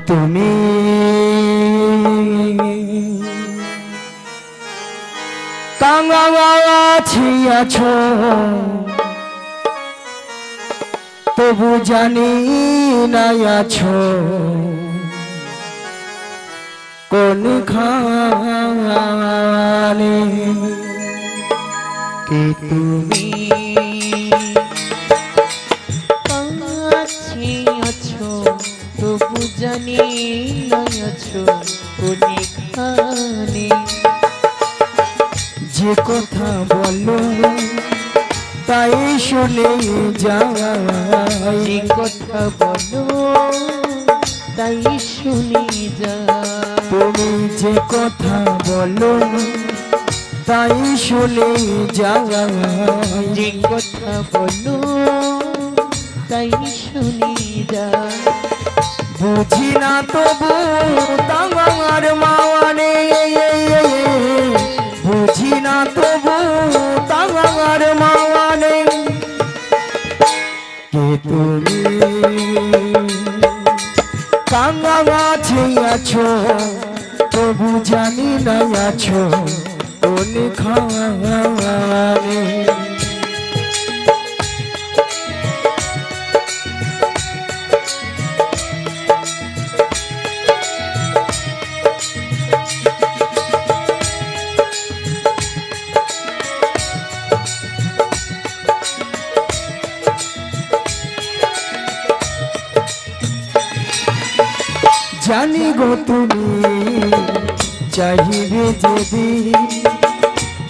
তুমি কাছে আছো তবু জানি না আছো কোনখানে কে তুমি কাছে আছো তবু জানি না আছো কোনখানে যে কথা বলো তাই শুনে যাই যে কথা বলো তাই শুনে যাই তুমি যে কথা বলো তাই শুনে যাই যে কথা বলো তাই শুনে যাই বুঝি না তবু তোমার মানে বুঝি না তবু তোমার মানে কে তুমি কাছে আছো তবু জানি না আছো কোনখানে জানি গো তুমি চাইবে যদি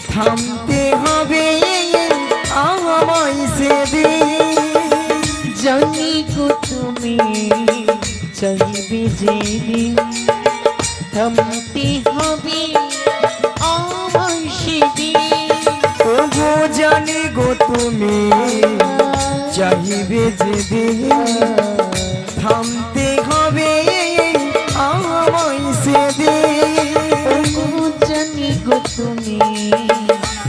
থামতে হবে আমায় সেদিন জানি গো তুমি চাইবে যেদিন থামতে হবে আমায় সেদিন ওগো জানি গো তুমি চাইবে যেদিন থামতে হবে আমায় সেদিন জানি গো তুমি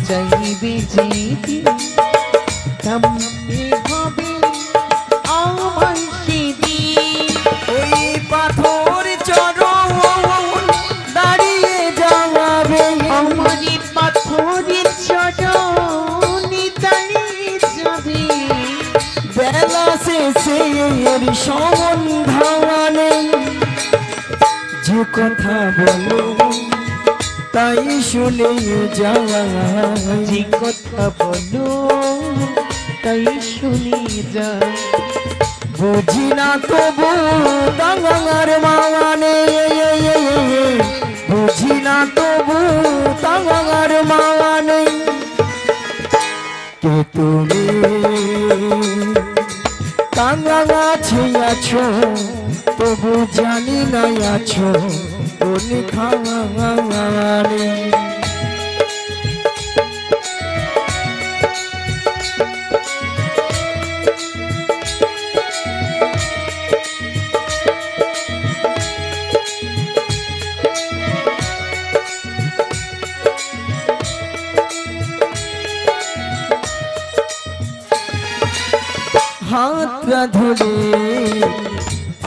চাইবে যেদিন থামতে হবে আমায় সেদিন ওই পাথর চরণ দাঁড়িয়ে যাবে আমার পাথরের চরণে দাঁড়িয়ে যাবে বেলা শেষের সন্ধানে যে কথা বলো তাই শুনে যাওয়া যে কথা বলো তাই শুনে যায় বুঝি না তবু তোমার মানে বুঝি না তবু তোমার মানে কে তুমি কাছে আছো তবু জানি না আছো কোনখানে হাতটা ধরে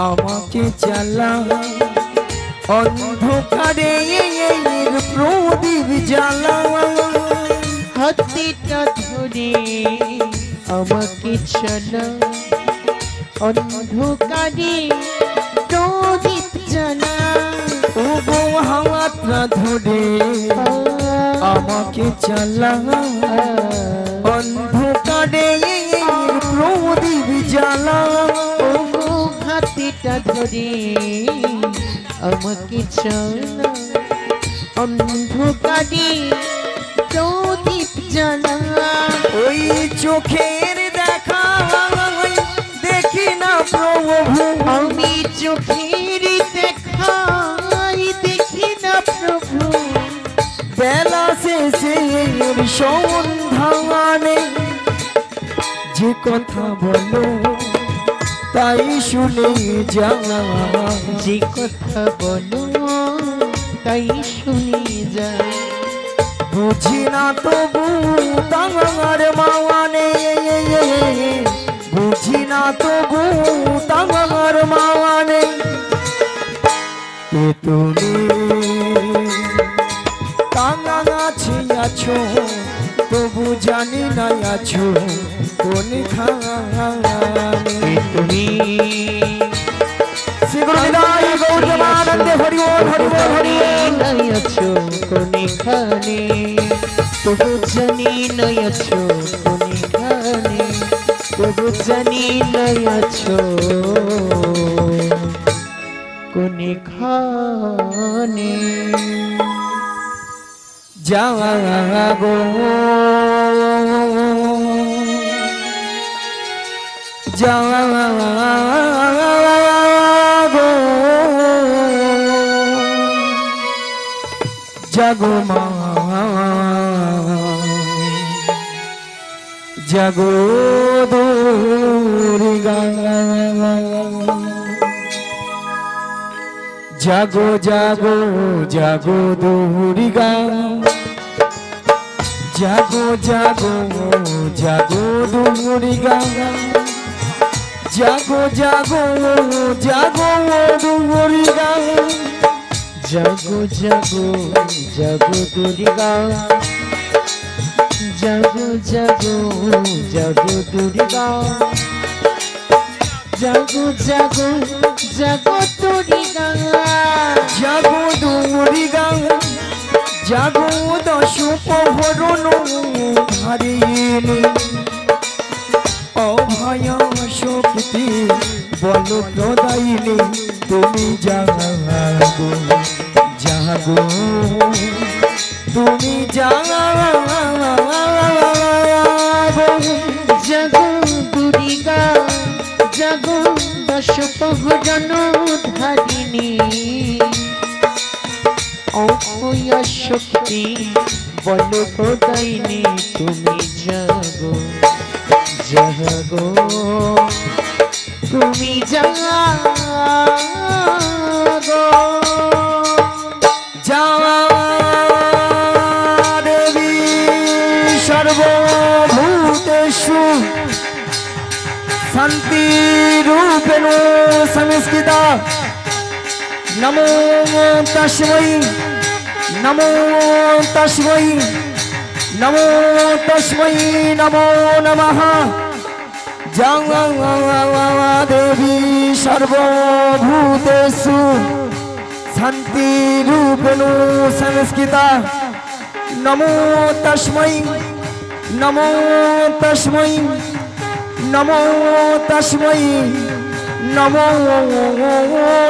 আমাকে চালা অন্ধকারে প্রদীপ জ্বালা হাতটা ধরে আমাকে চলা অন্ধকারে প্রদীপ জ্বালা ওগো হাতটা ধরে আমাকে চালা অন্ধকারে প্রদীপ জ্বালা ওগো হাতটা ধরে আমাকে চলা অন্ধকারে প্রদীপ জ্বালা ওই চোখের দেখা দেখি না প্রভু আমি চোখের দেখাই দেখি না প্রভু বেলা শেষের সন্ধানে যে কথা বলো তাই শুনে যাওয়া যে কথা বলো তাই শুনে যায় বুঝি না তবু তোমার মানে বুঝি না তবু তোমার মানে তুমি কাছে আছো তবু জানি না আছো কোনখানে তুমি শ্রীগুরুদাই গৌরমানন্দে হরি বল হরি বল হরি বল আছো কোনখানে তবু জানি না আছো কোনখানে তবু জানি না আছো কোনখানে জাগো জাগো মা জাগো দুর্গা জাগো জাগো জাগো দুর্গা জাগো জাগো জাগো দুর্গা জাগো জাগো জাগো দুর্গা জাগো জাগো জাগো দুর্গা জাগো জাগো জাগো দুর্গা জাগো জাগো জাগো দুর্গা জাগো দুর্গা জাগো দশ প্রহরণ ধারিণী অভয় শক্তি বল প্রদায়িনী তুমি জাগো জাগো তুমি জাগো জাগো দুর্গা জাগো দশ প্রহরণ ধারিণী অভয় শক্তি বল প্রদায়িনী তুমি জাগো জাগো তুমি জাগো দেবী সর্বভূতেষু শান্তি রূপেণ সংস্কৃতা নমো তস্मै নমো তস্मै নমো তস্मै নমো নমঃ দেবী সর্বভূতেষু শান্তি রূপেণ সংস্কৃতা নমো তস্मै নমো তস্मै নমো তস্मै নমো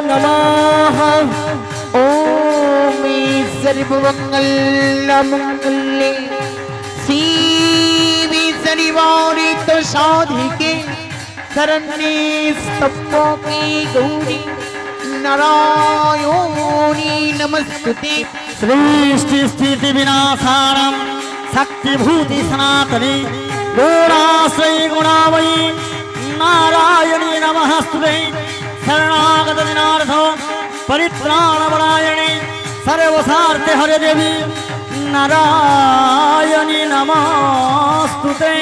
নমঃ ओम सर्वमंगलमंगले शिवे सर्वारित साधिके शरण्ये स्तप्पे गौरी नारायणी नमस्ते सृष्टि स्थिति विनाशानं शक्तिभूति सनातने गुणाश्रय गुणामयी नारायणी नमस्ते शरणागत दिनार्थ परित्राणपरायणे सर्वसार्थे हरे देवी नारायणी नमस्तुते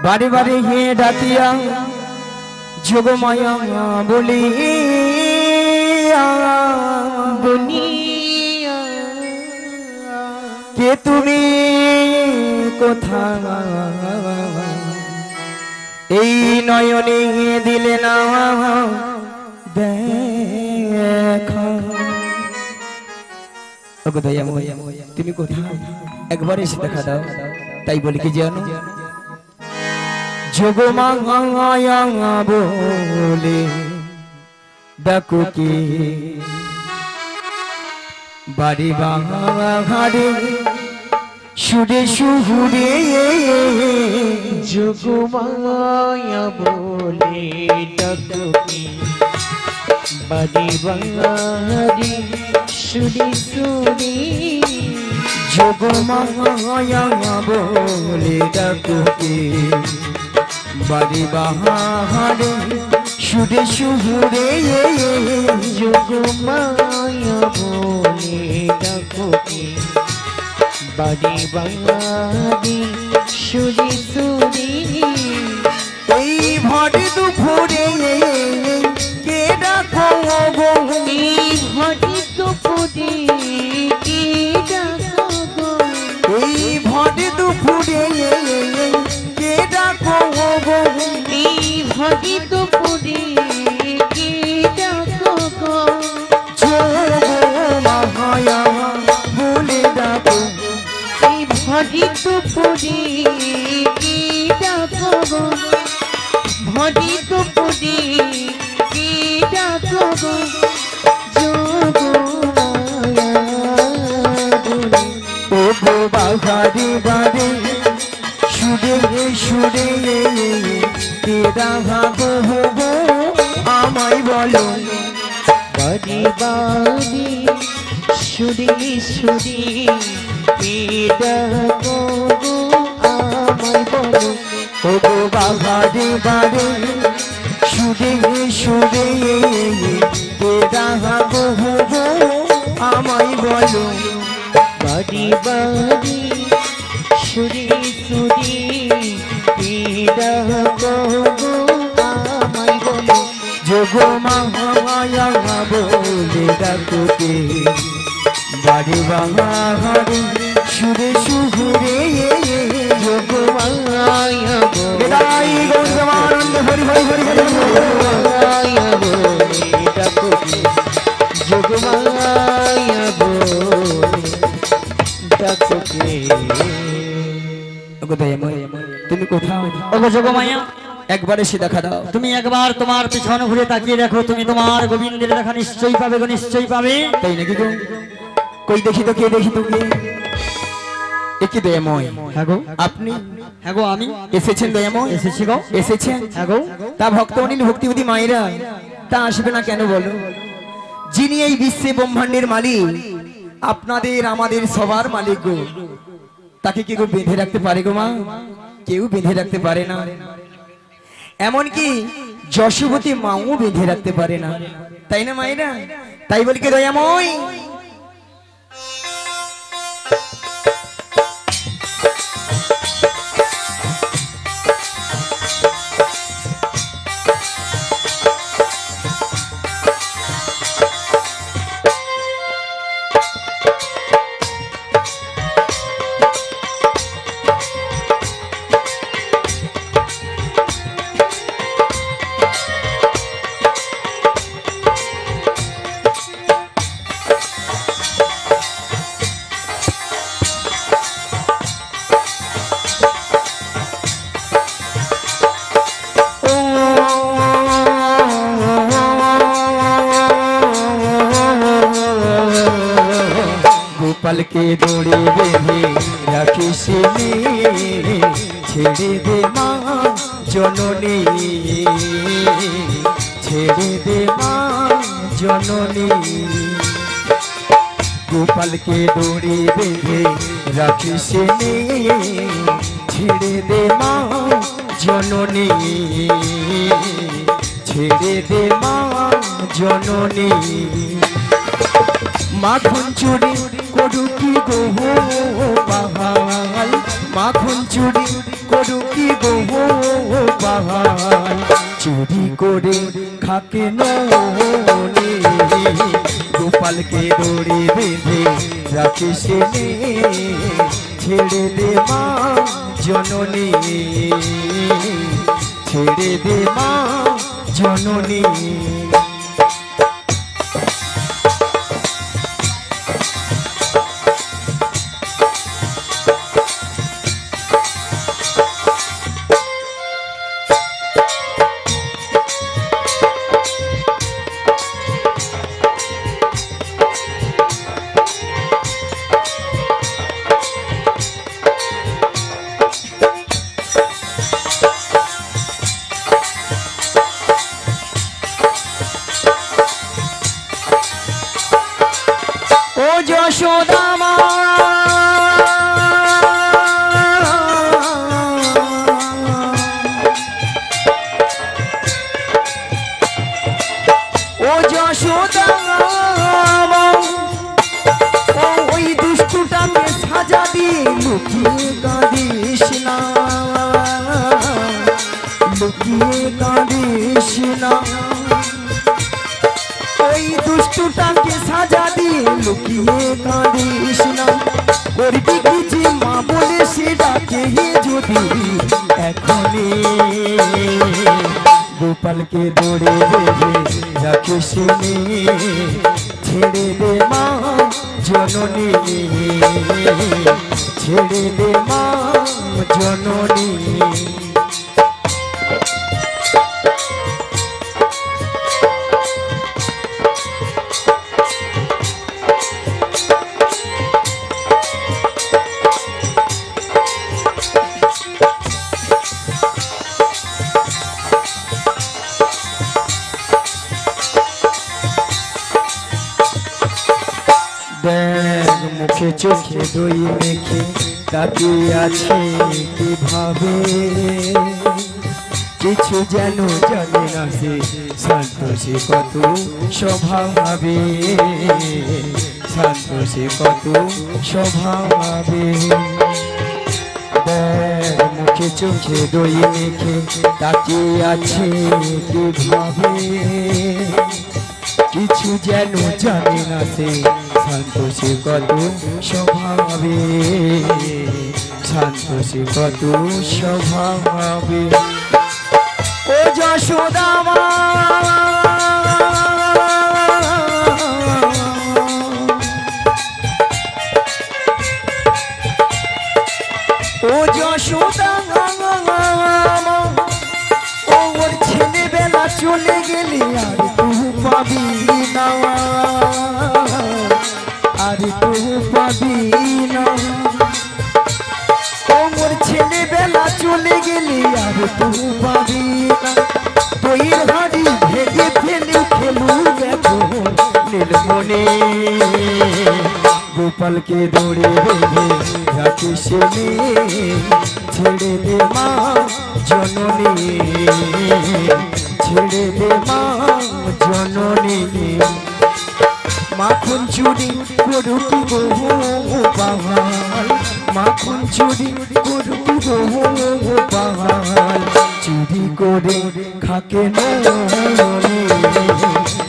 बारी बारी हे डाकिया जोगमाया बोलिया दुनिया के तुमी कोथा এই নয়নে দিলে না দেখা ওগো দয়াময় তুমি কোথায় একবার এসে দেখা দাও তাই বলি কি জানো যোগমায়া বলে ডাকো কি বাড়ি বাহারে সুরে সুহুরে যোগমায়া বলে ডাকি বাড়ি বাড়ি সুরি সুরি যোগমায়া বলে ডাকো কি বাড়ি বাহারে সুরে সুহুরে যোগমায়া বলে ডাকি বাড়ি বাড়ি সুরি সুরি এই ভর ভর দুপুরে কে ডাকো গো এই ভরি দুপুরে কে ডাকো গো এই ভর দুপুরে কে ডাকো গো এই ভরি দুপুরে কে ডাকো গো মায়া বলে ডাকো এই ভরি দুপুরে কে ডাকো গো ভরি দুপুরে কে ডাকো গো যোগমায়া বলে ও গো বাঘারে বারে সুরে সুরে কে ডাকো গো আমায় বলো বাড়ি বাড়ি সুরে সুরে কে ডাকো গো আমায় বলো ও গো বাঘারে বারে সুরে সুরে কে ডাকো গো আমায় বলো বাড়ি বাড়ি সুরে সুরে কে ডাকো গো আমায় বলো যোগ মায়া বলে ডাকো কে বাড়ি বাঘারে সুরে সুরে যোগমায়া বিদায় গৌরবানন্দ হরি হরি হরি হরি যোগমায়া বলে ডাকো কে যোগমায়া বলে ডাকো কে ওগো দয়াময় তুমি কোথাও ওগো যোগমায়া একবার এসে দেখা দাও তুমি একবার তোমার পিছনে ঘুরে তাকিয়ে দেখো তুমি তোমার গোবিন্দের দেখা নিশ্চয়ই পাবে গো নিশ্চয়ই পাবে তাই নাকি গো কই দেখি তো কে দেখি তো কে একি দয়াময় হ্যাঁ গো আপনি হ্যাঁ গো আমি এসেছেন দয়াময় এসেছি গো এসেছেন হ্যাঁ গো তা ভক্ত অনিল ভক্তিবতী মায়েরা তা আসবে না কেন বলো যিনি এই বিশ্বে ব্রহ্মাণ্ডের মালিক আপনাদের আমাদের সবার মালিক গো তাকে কি গো বেঁধে রাখতে পারে গো মা কেউ বেঁধে রাখতে পারে না এমনকি যশোবতী মাও বেঁধে রাখতে পারে না তাই না মায়েরা তাই বলি কি দয়াময় গোপালকে দৌড়ে বেঁধে রাখিস ছেড়ে দে মা জননী ছেড়ে দে মা জননী গোপালকে দৌড়ে বেঁধে রাখিস ছেড়ে দে মা জননী ছেড়ে দে মা জননী মাখন চুরি করু কি গো বাহাল মাখন চুরি করু কি গো বাহাল চুরি করে খাকে নে গোপালকে দৌড়ে বেঁধে রাখিস ছেড়ে দে মা জননী ছেড়ে দে মা জননী যশোদা মা ও যশোদা মা ওই দুষ্টুটাকে সাজা দিয়ে লুকিয়ে কাঁদিস না লুকিয়ে কাঁদিস না, ওই দুষ্টুটাকে সাজা দিয়ে লুকিয়ে কাঁদিস না। করবি কিছু মা বলে সে ডাকে যদি এখনই, গোপালকে দৌড়ে দেবে রাখিস নে, ছেড়ে দে মা জননী, ছেড়ে দে মা জননী। দেখ মুখে চোখে দই মেখে তাকিয়ে আছে কিভাবে, কিছু যেন জানে না সে, সন্তোষে কত স্বভাবে, সন্তোষে কত স্বভাবে। দেখ মুখে চোখে দই মেখে তাকিয়ে আছে কিভাবে, কিছু যেন জানে না সে, সন্তোষে কত স্বভাবে, সন্তোষে কত স্বভাবে। ও যশোদা মা, ও যশোদা মা, ও ওর ছেলেবেলা চলে গেলে আর তুই পাবি না, আর তুই পাবি না। ও ওর ছেলেবেলা চলে গেলে আর তুই পাবি না। তুই হাড়ি ভেঙে ফেলে খেলু দেখো নীলমণি, গোপালকে দৌড়ে বেঁধে রাখিস নে, ছেড়ে দে মা জননী, ছেড়ে দে মা জননী। মাখন চুরি করুক গো পাহাল, মাখন চুরি করুক গো পাহাল, চুরি করে খাকে নয়নে,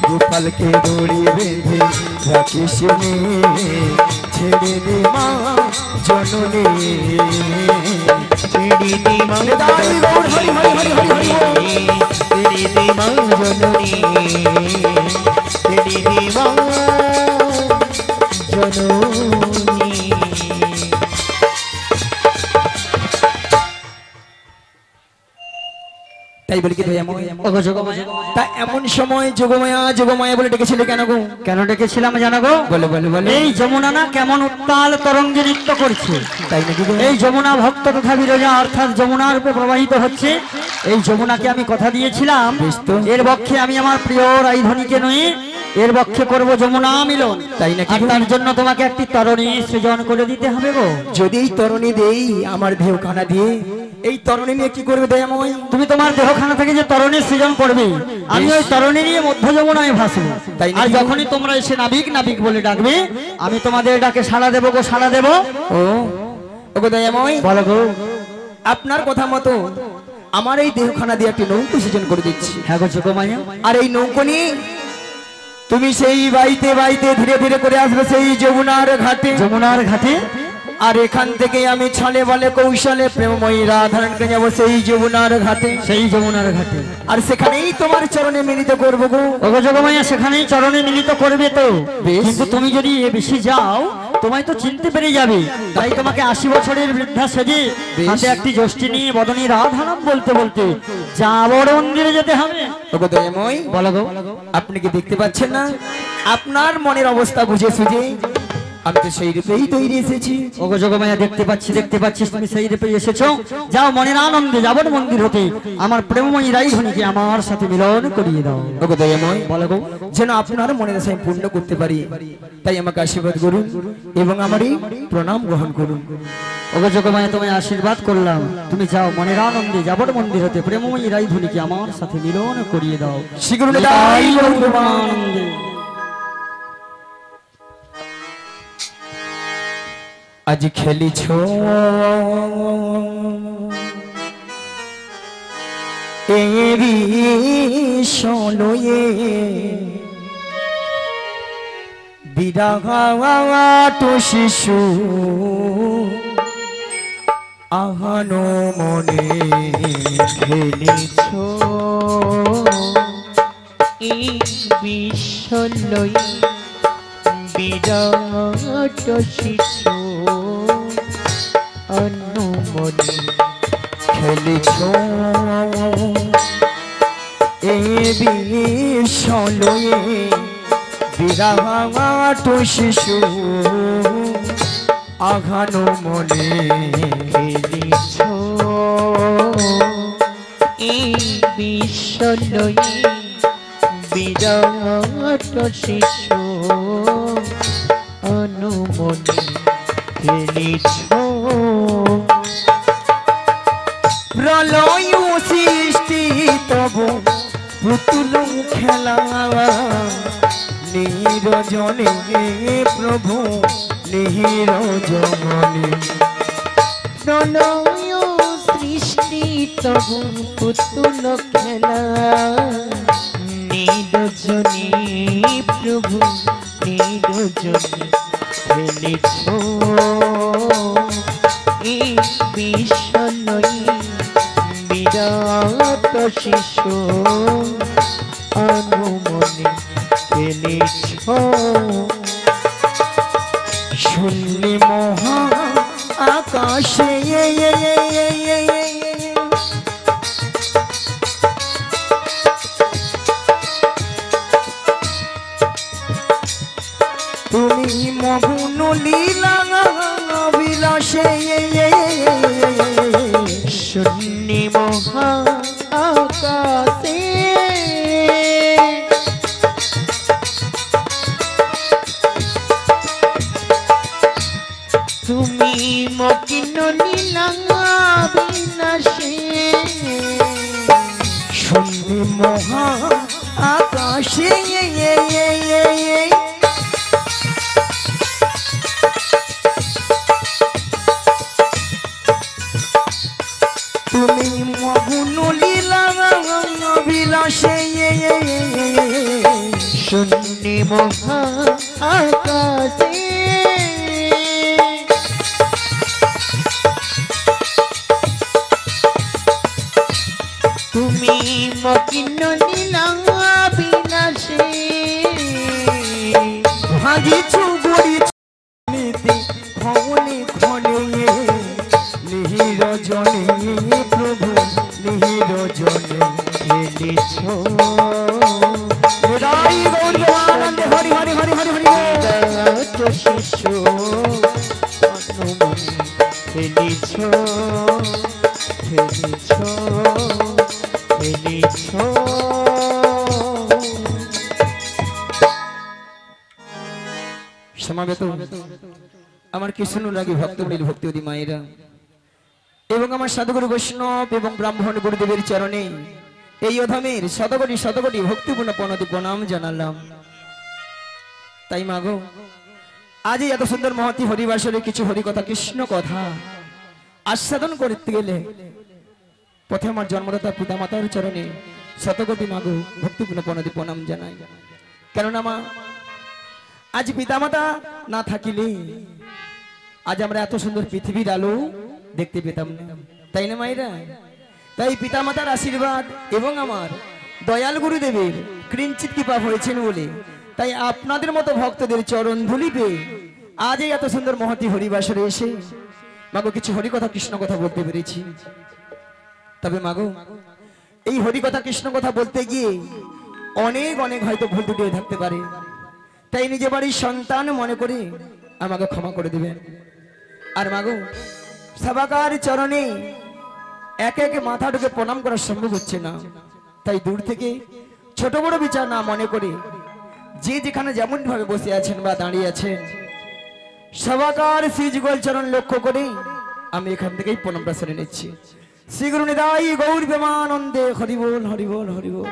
গোপালকে দড়ি বেঁধে রাখিস নে, ছেড়ে দে মা জননী, ছেড়ে দে মা জননী, ছেড়ে দে মা জননী, ছেড়ে দে মা জননী। তাই বলি কি তা এমন সময় যোগমায়া যোগমায়া বলে ডেকেছিলে কেন গো? কেন ডেকেছিলাম জানো গো? বলে বলে বলে। এই যমুনা না কেমন উত্তাল তরঙ্গে নৃত্য করছে, তাই নাকি গো? এই যমুনা ভক্ত তথা বিরজা অর্থাৎ যমুনার উপর প্রবাহিত হচ্ছে। এই যমুনাকে আমি কথা দিয়েছিলাম, বেশ তো। এর বক্ষে আমি আমার প্রিয় রাইধনীকে নই, এর বক্ষে করব যমুনা মিলন। তাই নাকি আর গো? তার জন্য তোমাকে একটি তরণী সৃজন করে দিতে হবে গো। যদি এই তরণী দেই আমার দেহখানা দিয়ে, এই তরণী নিয়ে কি করবে দয়াময়? তুমি তোমার দেহখানা থেকে যে তরণী সৃজন করবে, আমি ওই তরণী নিয়ে মধ্য যমুনায় ভাসবো। তাই নাকি আর গো? যখনই তোমরা এসে নাবিক নাবিক বলে ডাকবে, আমি তোমাদের ডাকে সাড়া দেবো গো, সাড়া দেবো। ও ওগো দয়াময়, বলো গো। আপনার কথা মতো আমার এই দেহখানা দিয়ে একটি নৌকো সৃজন করে দিচ্ছি। হ্যাঁ গো যোগমায়া। আর এই নৌকো নিয়ে তুমি সেই বাইতে বাইতে ধীরে ধীরে করে আসবে সেই যমুনার ঘাটে। যমুনার ঘাটে আর এখান থেকে আমি ছলে বলে কৌশলে প্রেমময়ী রাধারণকে যাবো সেই যমুনার ঘাটে। সেই যমুনার ঘাটে আর সেখানেই তোমার চরণে মিলিত করবো গো। ওগো যোগমায়া, সেখানেই চরণে মিলিত করবে তো। বেশ। কিন্তু তুমি যদি এ বেশি যাও, তোমায় তো চিনতে পেরে যাবে। তাই তোমাকে 80 বছরের বৃদ্ধা সেজে বেশ। হাতে একটি যষ্টি নিয়ে বদনী রাধা নাম বলতে বলতে যাবড় মন্দিরে যেতে হবে। ওগো দয়াময়, বলো গো। আপনি কি দেখতে পাচ্ছেন না আপনার মনের অবস্থা বুঝে সুঝে আমি তো সেই রূপেই তৈরি এসেছি। ওগো যোগমায়া, দেখতে পাচ্ছি দেখতে পাচ্ছি তুমি সেই রূপে এসেছো। যাও মনের আনন্দে যাবড় মন্দির হতে আমার প্রেমময়ী রাইধনীকে আমার সাথে মিলন করিয়ে দাও। ওগো দয়াময়, বলো গো। যেন আপনার মনের আশা আমি পূর্ণ করতে পারি, তাই আমাকে আশীর্বাদ করুন এবং আমারই প্রণাম গ্রহণ করুন। ওগো যোগমায়া, তোমায় আশীর্বাদ করলাম। তুমি যাও মনের আনন্দে যাবড় মন্দির হতে প্রেমময়ী রাইধনীকে আমার সাথে মিলন করিয়ে দাও। শীঘ্র নিতাই গৌরবানন্দে। আজ খেলিছ এ বিষয়ে বিরাট শিশু আহানো মনে খেলিছ এই বিশ্বলয় বিরাট শিশু অনুমনি খেলিছ এ বিষয়ে বিরাট শিশু আঘানো মনে খেলিছ এই বিশ্বলয় বিরাট শিশু অনুমনি খেলিছ প্রলয় সৃষ্টি তবু পুতুল খেলা নিরজনে প্রভু নিরজনে প্রলয় সৃষ্টি তবু পুতুল খেলা নিরজনে প্রভু নিরজনে খেলিছ এই বিশ্বলয় বিরাট শিশু অনুমনি খেলিছ শূন্য মহা আকাশে তুমি মগ্ন লীলা বিলাসে শূন্য মহা আকাশে তুমি মকিন লীলা বিলাসে শূন্য মহা আকাশে তুমি মগ্ন লীলা বিলাসে শূন্য মহা আকাশে তুমি মকিন লীলা বিলাসে ভাগিছু গড়িছু নীতি ক্ষণে ক্ষণে নিরজনে প্রভু নিরজনে খেলিছ রাই গৌর আনন্দে হরি হরি হরি হরি হরি বিরাট শিশু অনুমনি খেলিছ খেলিছ খেলিছ সমাবেত আমার কৃষ্ণ লাগি ভক্তমূল ভক্তিবতী মায়েরা এবং আমার সাধুগুরু বৈষ্ণব এবং ব্রাহ্মণ গুরুদেবের চরণে এই অধমের শতকোটি শতকোটি ভক্তিপূর্ণ প্রণতি প্রণাম জানালাম। তাই মাগো আজ এই এত সুন্দর মহতি হরিবাসরে কিছু হরি কথা কৃষ্ণ কথা আস্বাদন করতে গেলে পথে আমার জন্মদাতা পিতা মাতার চরণে শতকোটি মাগো ভক্তিপূর্ণ প্রণতি প্রণাম জানাই। কেননা মা আজ পিতামাতা না থাকিলে আজ আমরা এত সুন্দর পৃথিবীর আলো দেখতে পেতাম না, তাই না মায়েরা? তাই পিতামাতার আশীর্বাদ এবং আমার দয়াল গুরুদেবের কিঞ্চিত কৃপা হয়েছেন বলে তাই আপনাদের মতো ভক্তদের চরণ ধুলি পেয়ে আজ এই এত সুন্দর মহতি হরিবাসরে এসে মাগো কিছু হরি কথা কৃষ্ণ কথা বলতে পেরেছি। তবে মাগো এই হরি কথা কৃষ্ণ কথা বলতে গিয়ে অনেক অনেক হয়তো ভুল ত্রুটি থাকতে পারে, তাই নিজে বাড়ির সন্তান মনে করে আমাকে ক্ষমা করে দিবেন। আর মাগো সবাকার চরণে একে একে মাথা ঢুকে প্রণাম করা সম্ভব হচ্ছে না, তাই দূর থেকে ছোট বড় বিচার না মনে করে যে যেখানে যেমন ভাবে বসে আছেন বা দাঁড়িয়ে আছেন সবাকার শ্রী যুগল চরণ লক্ষ্য করে আমি এখান থেকেই প্রণামটা সেরে নিচ্ছি। শ্রী গুরু নিতাই গৌর প্রেমানন্দে হরি বল হরি বল হরি বল।